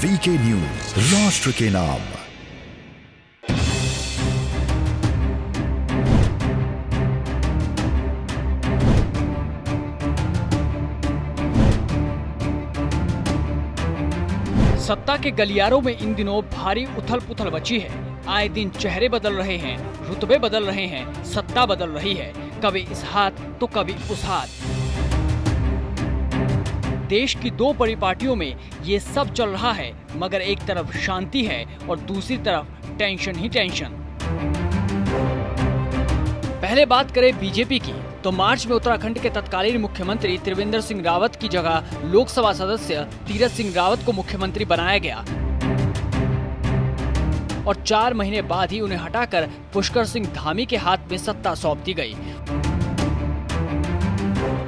VK news, राष्ट्र के नाम। सत्ता के गलियारों में इन दिनों भारी उथल पुथल मची है। आए दिन चेहरे बदल रहे हैं, रुतबे बदल रहे हैं, सत्ता बदल रही है, कभी इस हाथ तो कभी उस हाथ। देश की दो बड़ी पार्टियों में ये सब चल रहा है, मगर एक तरफ शांति है और दूसरी तरफ टेंशन ही टेंशन। पहले बात करें बीजेपी की, तो मार्च में उत्तराखंड के तत्कालीन मुख्यमंत्री त्रिवेंद्र सिंह रावत की जगह लोकसभा सदस्य तीरथ सिंह रावत को मुख्यमंत्री बनाया गया और 4 महीने बाद ही उन्हें हटाकर पुष्कर सिंह धामी के हाथ में सत्ता सौंप दी गई।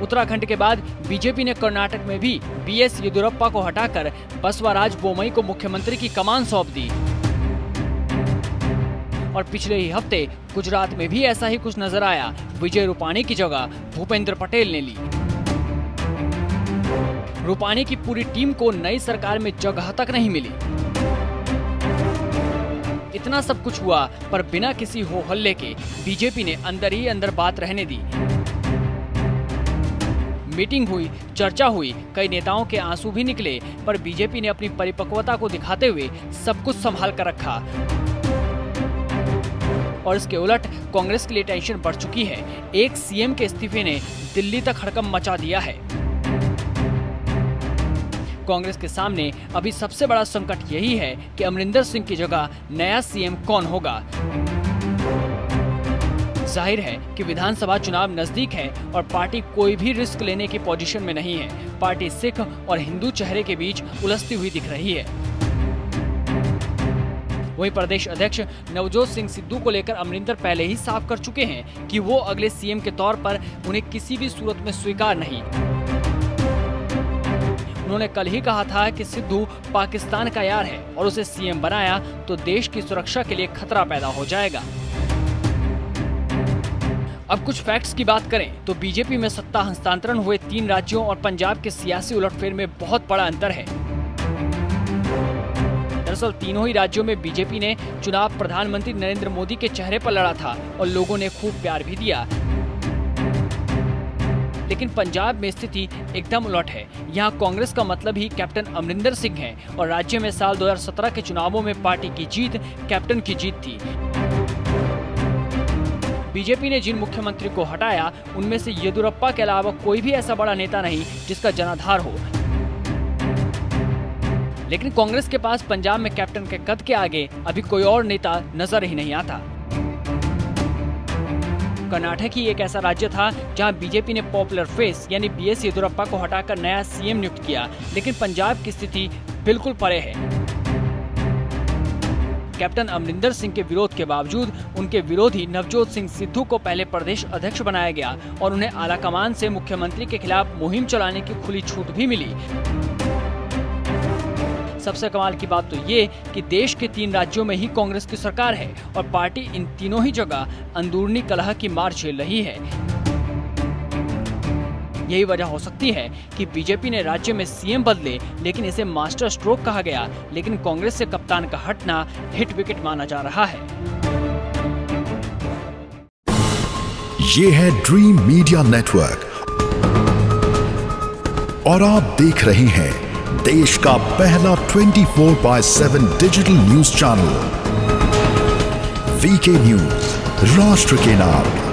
उत्तराखंड के बाद बीजेपी ने कर्नाटक में भी बीएस येदियुरप्पा को हटाकर बसवराज बोम्मई को मुख्यमंत्री की कमान सौंप दी और पिछले ही हफ्ते गुजरात में भी ऐसा ही कुछ नजर आया। विजय रूपाणी की जगह भूपेंद्र पटेल ने ली। रूपाणी की पूरी टीम को नई सरकार में जगह तक नहीं मिली। इतना सब कुछ हुआ, पर बिना किसी हो हल्ले के बीजेपी ने अंदर ही अंदर बात रहने दी। मीटिंग हुई, चर्चा हुई, कई नेताओं के आंसू भी निकले, पर बीजेपी ने अपनी परिपक्वता को दिखाते हुए सब कुछ संभाल कर रखा। और इसके उलट कांग्रेस के लिए टेंशन बढ़ चुकी है। एक सीएम के इस्तीफे ने दिल्ली तक हड़कंप मचा दिया है। कांग्रेस के सामने अभी सबसे बड़ा संकट यही है कि अमरिंदर सिंह की जगह नया सीएम कौन होगा। जाहिर है कि विधानसभा चुनाव नजदीक है और पार्टी कोई भी रिस्क लेने की पोजीशन में नहीं है। पार्टी सिख और हिंदू चेहरे के बीच उलझती हुई दिख रही है। वहीं प्रदेश अध्यक्ष नवजोत सिंह सिद्धू को लेकर अमरिंदर पहले ही साफ कर चुके हैं कि वो अगले सीएम के तौर पर उन्हें किसी भी सूरत में स्वीकार नहीं। उन्होंने कल ही कहा था कि सिद्धू पाकिस्तान का यार है और उसे सीएम बनाया तो देश की सुरक्षा के लिए खतरा पैदा हो जाएगा। अब कुछ फैक्ट्स की बात करें तो बीजेपी में सत्ता हस्तांतरण हुए 3 राज्यों और पंजाब के सियासी उलटफेर में बहुत बड़ा अंतर है। दरअसल तीनों ही राज्यों में बीजेपी ने चुनाव प्रधानमंत्री नरेंद्र मोदी के चेहरे पर लड़ा था और लोगों ने खूब प्यार भी दिया। लेकिन पंजाब में स्थिति एकदम उलट है। यहाँ कांग्रेस का मतलब ही कैप्टन अमरिंदर सिंह है और राज्य में साल 2017 के चुनावों में पार्टी की जीत कैप्टन की जीत थी। बीजेपी ने जिन मुख्यमंत्री को हटाया उनमें से येदियुरप्पा के अलावा कोई भी ऐसा बड़ा नेता नहीं जिसका जनाधार हो। लेकिन कांग्रेस के पास पंजाब में कैप्टन के कद के आगे अभी कोई और नेता नजर ही नहीं आता। कर्नाटक ही एक ऐसा राज्य था जहां बीजेपी ने पॉपुलर फेस यानी बीएस येदियुरप्पा को हटाकर नया सीएम नियुक्त किया, लेकिन पंजाब की स्थिति बिल्कुल परे है। कैप्टन अमरिंदर सिंह के विरोध के बावजूद उनके विरोधी नवजोत सिंह सिद्धू को पहले प्रदेश अध्यक्ष बनाया गया और उन्हें आलाकमान से मुख्यमंत्री के खिलाफ मुहिम चलाने की खुली छूट भी मिली। सबसे कमाल की बात तो ये कि देश के 3 राज्यों में ही कांग्रेस की सरकार है और पार्टी इन तीनों ही जगह अंदरूनी कलह की मार झेल रही है। यही वजह हो सकती है कि बीजेपी ने राज्य में सीएम बदले, लेकिन इसे मास्टर स्ट्रोक कहा गया। लेकिन कांग्रेस से कप्तान का हटना हिट विकेट माना जा रहा है। ये है ड्रीम मीडिया नेटवर्क और आप देख रहे हैं देश का पहला 24/7 digital news channel VK news, राष्ट्र के नाम।